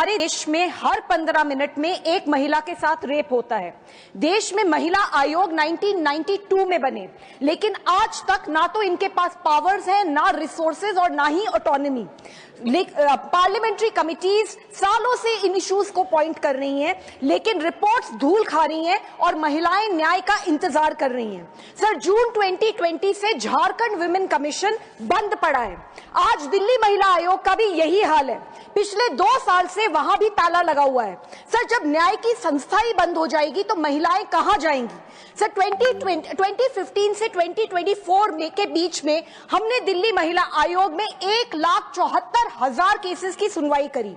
हमारे देश में हर 15 मिनट में एक महिला के साथ रेप होता है। देश में महिला आयोग 1992 में बने, लेकिन आज तक ना तो इनके पास पावर्स हैं, ना रिसोर्सेज और ना ही ऑटोनॉमी। पार्लियामेंट्री कमिटीज सालों से इन इश्यूज को पॉइंट कर रही हैं, लेकिन रिपोर्ट्स धूल खा रही हैं और महिलाएं न्याय का इंतजार कर रही हैं। सर, जून 2020 से झारखंड विमेन कमीशन बंद पड़ा है। आज दिल्ली महिला आयोग का भी यही हाल है। पिछले 2 साल से वहां भी ताला लगा हुआ है। सर, जब न्याय की संस्था ही बंद हो जाएगी तो महिलाएं कहां जाएंगी? सर, 2015 से 2024 के बीच में हमने दिल्ली महिला आयोग में 1,74,000 केसेस की सुनवाई करी।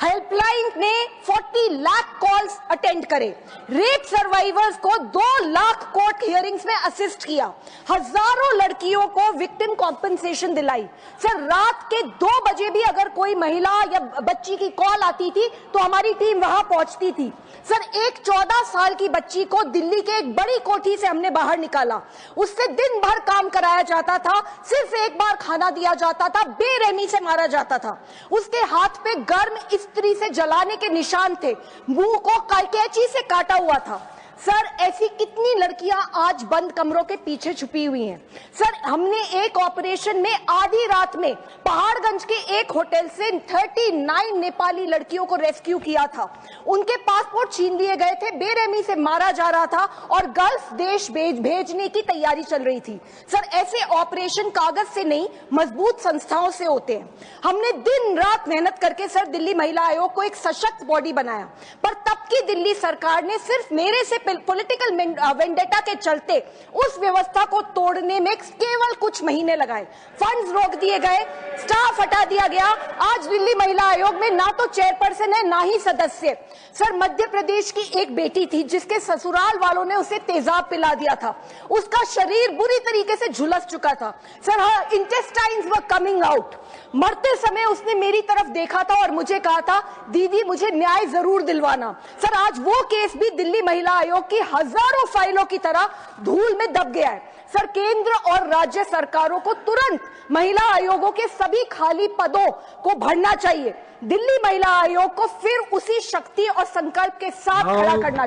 हेल्पलाइन ने 40 लाख कॉल्स अटेंड करे। रेप सर्वाइवर्स को 2 लाख कोर्ट हियरिंग्स में असिस्ट किया। हजारों लड़कियों को विक्टिम कॉम्पेंसेशन दिलाई। सर, रात के 2 बजे भी अगर कोई महिला या बच्ची की कॉल आती थी तो हमारी टीम वहां पहुंचती थी। सर, एक 14 साल की बच्ची को दिल्ली के एक बड़ी कोठी से हमने बाहर निकाला। उससे दिन भर काम कराया जाता था, सिर्फ एक बार खाना दिया जाता था, बेरहमी से मारा जाता था। उसके हाथ पे गर्म इस्त्री से जलाने के निशान थे, मुंह को कैंची से काटा हुआ था। सर, ऐसी कितनी लड़कियां आज बंद कमरों के पीछे छुपी हुई हैं। सर, हमने एक ऑपरेशन में आधी रात में पहाड़गंज के एक होटल से 39 नेपाली लड़कियों को रेस्क्यू किया था। उनके पासपोर्ट छीन लिए गए थे, बेरहमी से मारा जा रहा था और गल्फ देश भेजने की तैयारी चल रही थी। सर, ऐसे ऑपरेशन कागज से नहीं, मजबूत संस्थाओं से होते हैं। हमने दिन रात मेहनत करके सर दिल्ली महिला आयोग को एक सशक्त बॉडी बनाया, पर तब की दिल्ली सरकार ने सिर्फ मेरे से पॉलिटिकल वेंडेटा के चलते उस व्यवस्था को तोड़ने में केवल कुछ महीने लगाए। फंड्स रोक दिए गए, स्टाफ हटा दिया गया। आज दिल्ली महिला आयोग में ना तो चेयरपर्सन है, ना ही सदस्य। सर, मध्य प्रदेश की एक बेटी थी जिसके ससुराल वालों ने उसे तेजाब पिला दिया था। उसका शरीर बुरी तरीके से झुलस चुका था। सर, हाँ, इंटेस्टाइन्स वर कमिंग आउट। मरते समय उसने मेरी तरफ देखा था और मुझे कहा था, दीदी मुझे न्याय जरूर दिलवाना। सर, आज वो केस भी दिल्ली महिला आयोग की हजारों फाइलों की तरह धूल में दब गया है। सर, केंद्र और राज्य सरकारों को तुरंत महिला आयोगों के सभी खाली पदों को भरना चाहिए। दिल्ली महिला आयोग को फिर उसी शक्ति और संकल्प के साथ खड़ा करना चाहिए।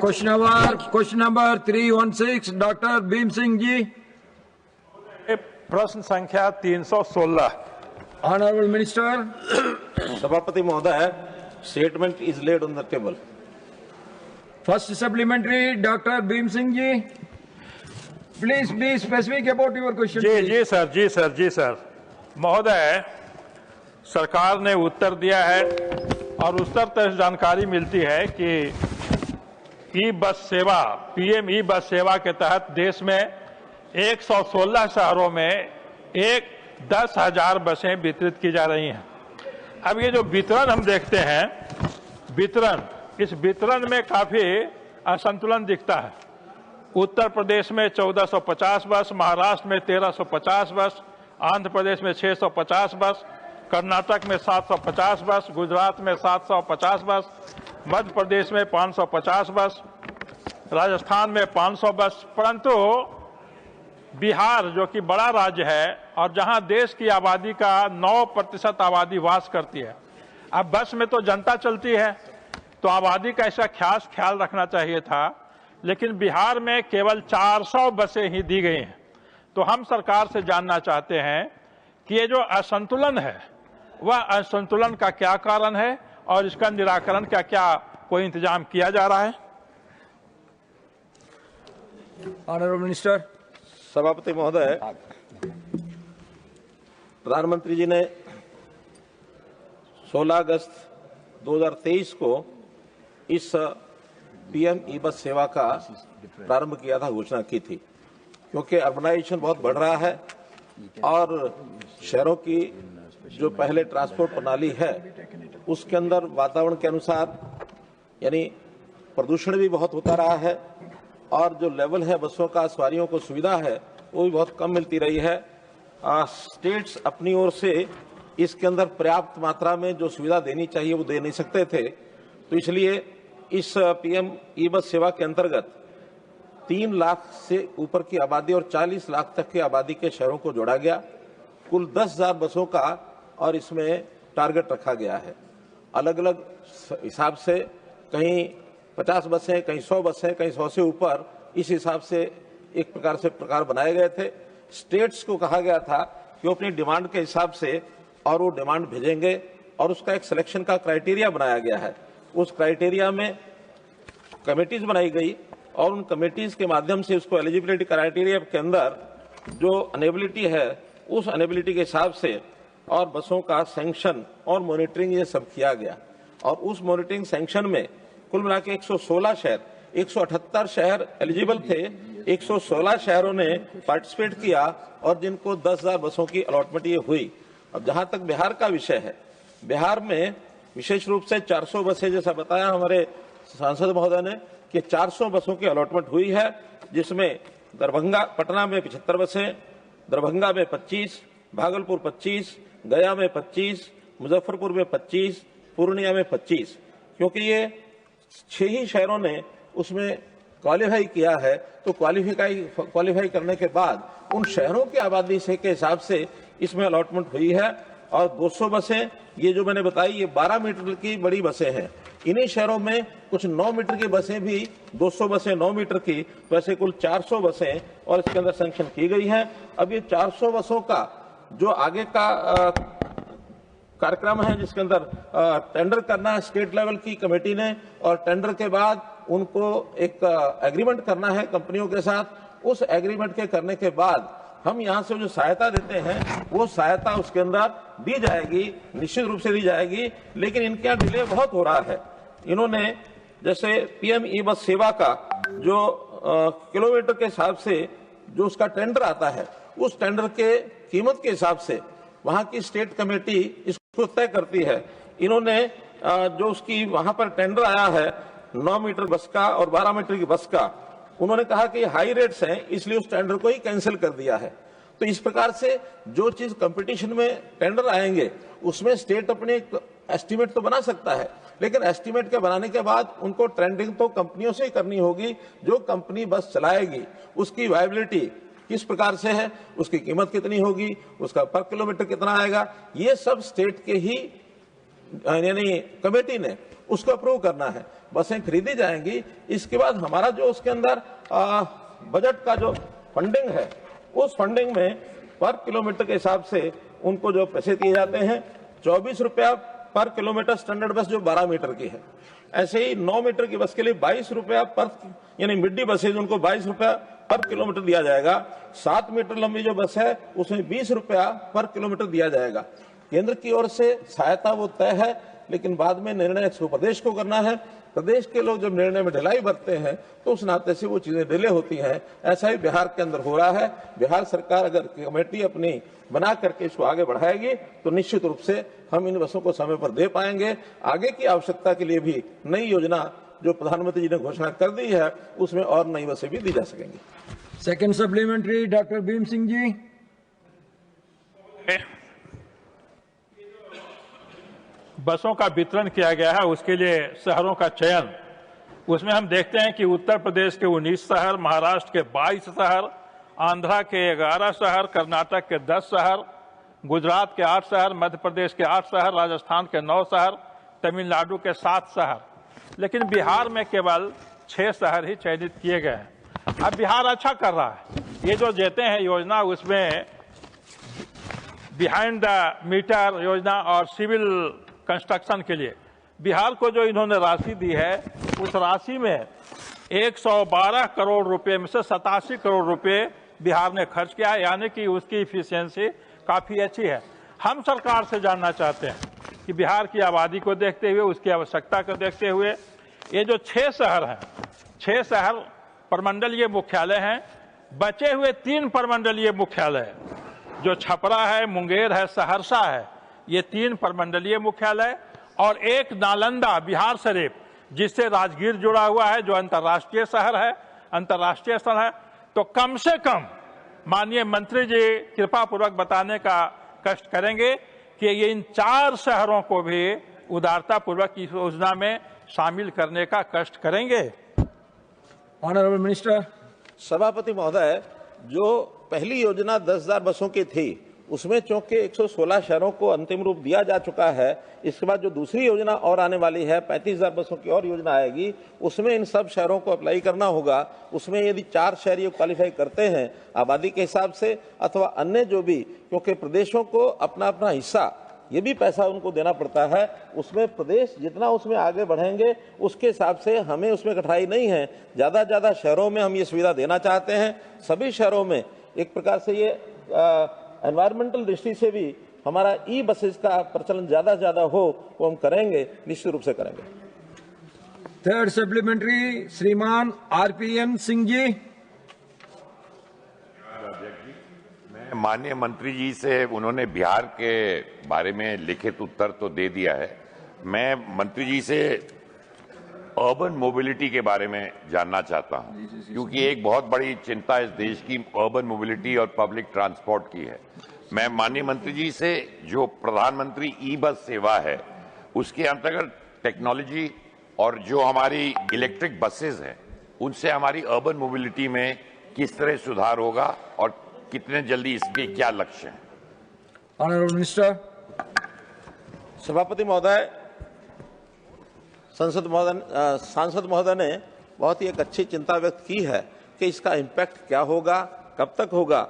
Question number 316 doctor Bhim Singh ji. प्रश्न संख्या 316। Honourable minister. सभापति महोदय, statement is laid on the table. First supplementary doctor Bhim Singh ji, please be specific about your question. जी सर। महोदय, सरकार ने उत्तर दिया है और उत्तर से जानकारी मिलती है कि ई बस सेवा, पीएम ई बस सेवा के तहत देश में 116 शहरों में 10,000 बसें वितरित की जा रही हैं। अब ये जो वितरण हम देखते हैं, इस वितरण में काफी असंतुलन दिखता है। उत्तर प्रदेश में 1450 बस, महाराष्ट्र में 1350 बस, आंध्र प्रदेश में 650 बस, कर्नाटक में 750 बस, गुजरात में 750 बस, मध्य प्रदेश में 550 बस, राजस्थान में 500 बस। परंतु बिहार, जो कि बड़ा राज्य है और जहां देश की आबादी का 9% आबादी वास करती है, अब बस में तो जनता चलती है तो आबादी का ऐसा खास ख्याल रखना चाहिए था, लेकिन बिहार में केवल 400 बसें ही दी गई हैं। तो हम सरकार से जानना चाहते हैं कि ये जो असंतुलन है, वह असंतुलन का क्या कारण है और इसका निराकरण का क्या कोई इंतजाम किया जा रहा है? Honourable minister. सभापति महोदय, प्रधानमंत्री जी ने 16 अगस्त 2023 को इस पीएम ई बस सेवा का प्रारंभ किया था, घोषणा की थी। क्योंकि अर्बनाइजेशन बहुत बढ़ रहा है और शहरों की जो पहले ट्रांसपोर्ट प्रणाली है उसके अंदर वातावरण के अनुसार यानी प्रदूषण भी बहुत होता रहा है और जो लेवल है बसों का, सवारियों को सुविधा है, वो भी बहुत कम मिलती रही है। स्टेट्स अपनी ओर से इसके अंदर पर्याप्त मात्रा में जो सुविधा देनी चाहिए वो दे नहीं सकते थे। तो इसलिए इस पीएम ई बस सेवा के अंतर्गत 3 लाख से ऊपर की आबादी और 40 लाख तक की आबादी के शहरों को जोड़ा गया। कुल 10,000 बसों का और इसमें टारगेट रखा गया है। अलग अलग हिसाब से, कहीं 50 बसें, कहीं 100 बसें, कहीं 100 से ऊपर, इस हिसाब से एक प्रकार बनाए गए थे। स्टेट्स को कहा गया था कि वो अपनी डिमांड के हिसाब से और वो डिमांड भेजेंगे और उसका एक सिलेक्शन का क्राइटेरिया बनाया गया है। उस क्राइटेरिया में कमेटीज बनाई गई और उन कमेटीज के माध्यम से उसको एलिजिबिलिटी क्राइटेरिया के अंदर जो अनेबिलिटी है उस अनेबिलिटी के हिसाब से और बसों का सैंक्शन और मॉनिटरिंग ये सब किया गया। और उस मॉनिटरिंग सैंक्शन में कुल मिला के 116 शहर, 178 शहर एलिजिबल थे, 116 शहरों ने पार्टिसिपेट किया और जिनको 10,000 बसों की अलॉटमेंट ये हुई। अब जहां तक बिहार का विषय है, बिहार में विशेष रूप से 400 बसें, जैसा बताया हमारे सांसद महोदय ने कि 400 बसों की अलॉटमेंट हुई है, जिसमें पटना में 75 बसें, दरभंगा में 25, भागलपुर 25, गया में 25, मुजफ्फरपुर में 25, पूर्णिया में 25, क्योंकि ये 6 ही शहरों ने उसमें क्वालिफाई किया है। तो क्वालिफाई करने के बाद उन शहरों की आबादी से के हिसाब से इसमें अलॉटमेंट हुई है। और 200 बसें, ये जो मैंने बताई, ये 12 मीटर की बड़ी बसें हैं। इन्हीं शहरों में कुछ 9 मीटर की बसें भी, 200 बसें 9 मीटर की, वैसे कुल 400 बसें और इसके अंदर सैंक्शन की गई हैं। अब ये 400 बसों का जो आगे का कार्यक्रम है, जिसके अंदर टेंडर करना है स्टेट लेवल की कमेटी ने, और टेंडर के बाद उनको एक एग्रीमेंट करना है कंपनियों के साथ। उस एग्रीमेंट के करने के बाद हम यहाँ से जो सहायता देते हैं वो सहायता उसके अंदर दी जाएगी, निश्चित रूप से दी जाएगी। लेकिन इनके यहाँ डिले बहुत हो रहा है। इन्होंने जैसे पीएम ई बस सेवा का जो किलोमीटर के हिसाब से जो उसका टेंडर आता है, उस टेंडर के कीमत के हिसाब से वहां की स्टेट कमेटी इसको तय करती है। इन्होंने जो उसकी वहां पर टेंडर आया है 9 मीटर बस का और 12 मीटर की बस का, उन्होंने कहा कि हाई रेट्स हैं, इसलिए उस टेंडर को ही कैंसिल कर दिया है। तो इस प्रकार से जो चीज कंपटीशन में टेंडर आएंगे उसमें स्टेट अपने एस्टीमेट तो बना सकता है, लेकिन एस्टीमेट के बनाने के बाद उनको ट्रेंडिंग तो कंपनियों से ही करनी होगी। जो कंपनी बस चलाएगी उसकी वायबिलिटी किस प्रकार से है, उसकी कीमत कितनी होगी, उसका पर किलोमीटर कितना आएगा, ये सब स्टेट के ही यानी कमेटी ने उसको अप्रूव करना है। बसें खरीदी जाएंगी। इसके बाद हमारा जो उसके अंदर बजट का जो फंडिंग है, उस फंडिंग में पर किलोमीटर के हिसाब से उनको जो पैसे दिए जाते हैं, 24 रुपया पर किलोमीटर स्टैंडर्ड बस जो 12 मीटर की है। ऐसे ही 9 मीटर की बस के लिए 22 रुपया पर, यानी मिड्डी बसेज उनको 22 रुपया पर किलोमीटर दिया जाएगा। 7 मीटर लंबी जो बस है उसमें 20 रुपया पर किलोमीटर दिया जाएगा। केंद्र की ओर से सहायता वो तय है, लेकिन बाद में निर्णय प्रदेश को करना है। प्रदेश के लोग जब निर्णय में ढिलाई बरतते हैं तो उस नाते से वो चीजें डिले होती हैं। ऐसा ही बिहार के अंदर हो रहा है। बिहार सरकार अगर कमेटी अपनी बना करके इसको आगे बढ़ाएगी तो निश्चित रूप से हम इन बसों को समय पर दे पाएंगे। आगे की आवश्यकता के लिए भी नई योजना जो प्रधानमंत्री जी ने घोषणा कर दी है उसमें और नई बसें भी दी जा सकेंगी। Second supplementary doctor Bhim Singh ji. बसों का वितरण किया गया है, उसके लिए शहरों का चयन, उसमें हम देखते हैं कि उत्तर प्रदेश के 19 शहर, महाराष्ट्र के 22 शहर, आंध्रा के 11 शहर, कर्नाटक के 10 शहर, गुजरात के 8 शहर, मध्य प्रदेश के 8 शहर, राजस्थान के 9 शहर, तमिलनाडु के 7 शहर। लेकिन बिहार में केवल 6 शहर ही चयनित किए गए हैं। अब बिहार अच्छा कर रहा है। ये जो देते हैं योजना, उसमें बिहाइंड द मीटर योजना और सिविल कंस्ट्रक्शन के लिए बिहार को जो इन्होंने राशि दी है, उस राशि में 112 करोड़ रुपए में से 87 करोड़ रुपए बिहार ने खर्च किया है, यानी कि उसकी इफिशियंसी काफी अच्छी है। हम सरकार से जानना चाहते हैं कि बिहार की आबादी को देखते हुए, उसकी आवश्यकता को देखते हुए, ये जो 6 शहर हैं, 6 शहर प्रमंडलीय मुख्यालय हैं, बचे हुए 3 प्रमंडलीय मुख्यालय जो छपरा है, मुंगेर है, सहरसा है, ये 3 प्रमंडलीय मुख्यालय और एक नालंदा बिहार शरीफ जिससे राजगीर जुड़ा हुआ है, जो अंतर्राष्ट्रीय शहर है, अंतर्राष्ट्रीय स्थल है। तो कम से कम माननीय मंत्री जी कृपा पूर्वक बताने का कष्ट करेंगे कि ये इन 4 शहरों को भी उदारता पूर्वक इस योजना में शामिल करने का कष्ट करेंगे। Honourable minister. सभापति महोदय, जो पहली योजना 10,000 बसों की थी उसमें चूंकि 116 शहरों को अंतिम रूप दिया जा चुका है। इसके बाद जो दूसरी योजना और आने वाली है, 35,000 बसों की और योजना आएगी, उसमें इन सब शहरों को अप्लाई करना होगा। उसमें यदि 4 शहर ये क्वालिफाई करते हैं आबादी के हिसाब से अथवा अन्य जो भी, क्योंकि प्रदेशों को अपना अपना हिस्सा, ये भी पैसा उनको देना पड़ता है, उसमें प्रदेश जितना उसमें आगे बढ़ेंगे उसके हिसाब से हमें उसमें कठिनाई नहीं है। ज़्यादा से ज़्यादा शहरों में हम ये सुविधा देना चाहते हैं। सभी शहरों में एक प्रकार से ये एनवायरमेंटल दृष्टि से भी हमारा ई बसेस का प्रचलन ज़्यादा से ज़्यादा हो, वो हम करेंगे, निश्चित रूप से करेंगे। थर्ड सप्लीमेंट्री श्रीमान आरपीएन सिंह जी। माननीय मंत्री जी से उन्होंने बिहार के बारे में लिखित उत्तर तो दे दिया है। मैं मंत्री जी से अर्बन मोबिलिटी के बारे में जानना चाहता हूं, क्योंकि एक बहुत बड़ी चिंता इस देश की अर्बन मोबिलिटी और पब्लिक ट्रांसपोर्ट की है। मैं माननीय मंत्री जी से जो प्रधानमंत्री ई बस सेवा है उसके अंतर्गत टेक्नोलॉजी और जो हमारी इलेक्ट्रिक बसेस हैं उनसे हमारी अर्बन मोबिलिटी में किस तरह सुधार होगा और कितने जल्दी इसके क्या लक्ष्य हैं? Honourable minister. सभापति महोदय, सांसद महोदय ने बहुत ही एक अच्छी चिंता व्यक्त की है कि इसका इम्पैक्ट क्या होगा, कब तक होगा,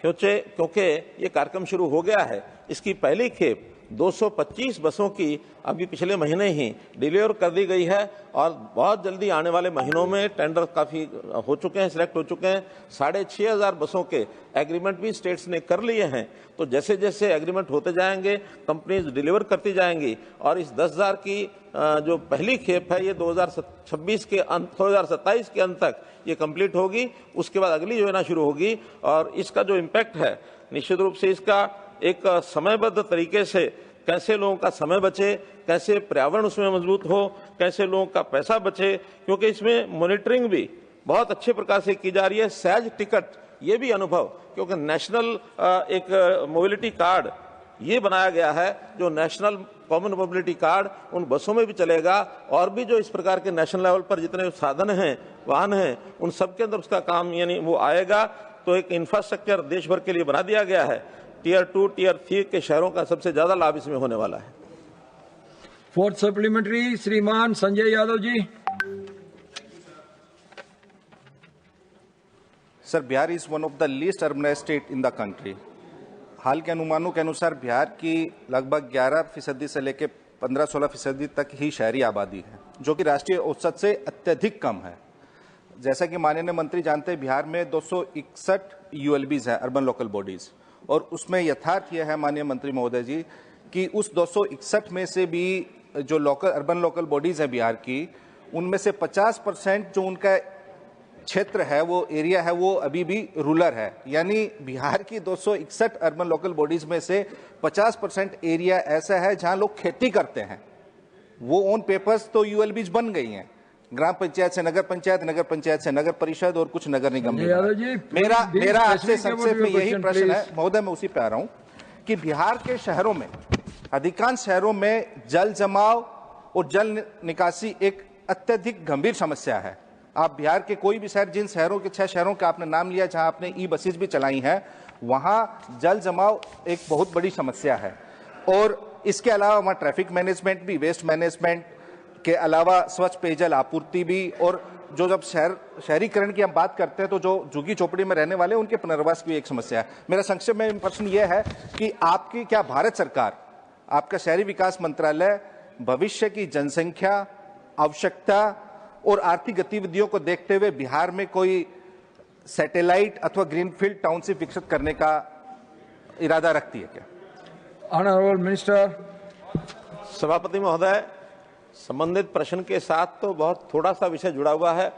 क्योंकि ये कार्यक्रम शुरू हो गया है। इसकी पहली खेप 225 बसों की अभी पिछले महीने ही डिलीवर कर दी गई है और बहुत जल्दी आने वाले महीनों में टेंडर काफ़ी हो चुके हैं, सिलेक्ट हो चुके हैं। 6,500 बसों के एग्रीमेंट भी स्टेट्स ने कर लिए हैं। तो जैसे जैसे एग्रीमेंट होते जाएंगे कंपनीज डिलीवर करती जाएंगी और इस 10,000 की जो पहली खेप है ये 2027 के अंत तक ये कंप्लीट होगी। उसके बाद अगली योजना शुरू होगी और इसका जो इम्पैक्ट है निश्चित रूप से इसका एक समयबद्ध तरीके से कैसे लोगों का समय बचे, कैसे पर्यावरण उसमें मजबूत हो, कैसे लोगों का पैसा बचे, क्योंकि इसमें मॉनिटरिंग भी बहुत अच्छे प्रकार से की जा रही है। सहज टिकट ये भी अनुभव, क्योंकि नेशनल एक मोबिलिटी कार्ड ये बनाया गया है जो नेशनल कॉमन मोबिलिटी कार्ड उन बसों में भी चलेगा और भी जो इस प्रकार के नेशनल लेवल पर जितने साधन हैं, वाहन हैं, उन सब के अंदर उसका काम यानी वो आएगा। तो एक इंफ्रास्ट्रक्चर देश भर के लिए बना दिया गया है। टियर 2, टियर 3 के शहरों का सबसे ज्यादा लाभ इसमें होने वाला है। फोर्थ सप्लीमेंट्री श्रीमान Sanjay Yadav ji. Sir, Bihar is one of the least urbanised state in the country. हाल के अनुमानों के अनुसार बिहार की लगभग 11% से लेकर 15-16% तक ही शहरी आबादी है, जो कि राष्ट्रीय औसत से अत्यधिक कम है। जैसा कि माननीय मंत्री जानते हैं, बिहार में 261 यूएलबीज हैं, अर्बन लोकल बॉडीज, और उसमें यथार्थ यह है माननीय मंत्री महोदय जी कि उस 261 में से भी जो अर्बन लोकल बॉडीज हैं बिहार की, उनमें से 50% जो उनका क्षेत्र है, वो एरिया है, वो अभी भी रूरल है। यानी बिहार की 261 अर्बन लोकल बॉडीज में से 50% एरिया ऐसा है जहां लोग खेती करते हैं। वो ऑन पेपर्स तो यूएलबीज बन गई हैं, ग्राम पंचायत से नगर पंचायत, नगर पंचायत से नगर परिषद और कुछ नगर निगम। मेरा आपसे संक्षेप में यही प्रश्न है महोदय, मैं उसी पे आ रहा हूं कि बिहार के शहरों में, अधिकांश शहरों में जल जमाव और जल निकासी एक अत्यधिक गंभीर समस्या है। आप बिहार के कोई भी शहर, जिन शहरों के 6 शहरों का आपने नाम लिया जहां आपने ई बसेस भी चलाई हैं, वहां जल जमाव एक बहुत बड़ी समस्या है। और इसके अलावा वहां ट्रैफिक मैनेजमेंट भी, वेस्ट मैनेजमेंट के अलावा स्वच्छ पेयजल आपूर्ति भी, और जो जब शहरीकरण की हम बात करते हैं तो जो झुग्गी झोपड़ी में रहने वाले उनके पुनर्वास भी एक समस्या है। मेरा संक्षेप में प्रश्न यह है कि आपकी क्या भारत सरकार, आपका शहरी विकास मंत्रालय भविष्य की जनसंख्या, आवश्यकता और आर्थिक गतिविधियों को देखते हुए बिहार में कोई सैटेलाइट अथवा ग्रीनफील्ड टाउनशिप विकसित करने का इरादा रखती है क्या? Honourable minister. सभापति महोदय, संबंधित प्रश्न के साथ तो बहुत थोड़ा सा विषय जुड़ा हुआ है।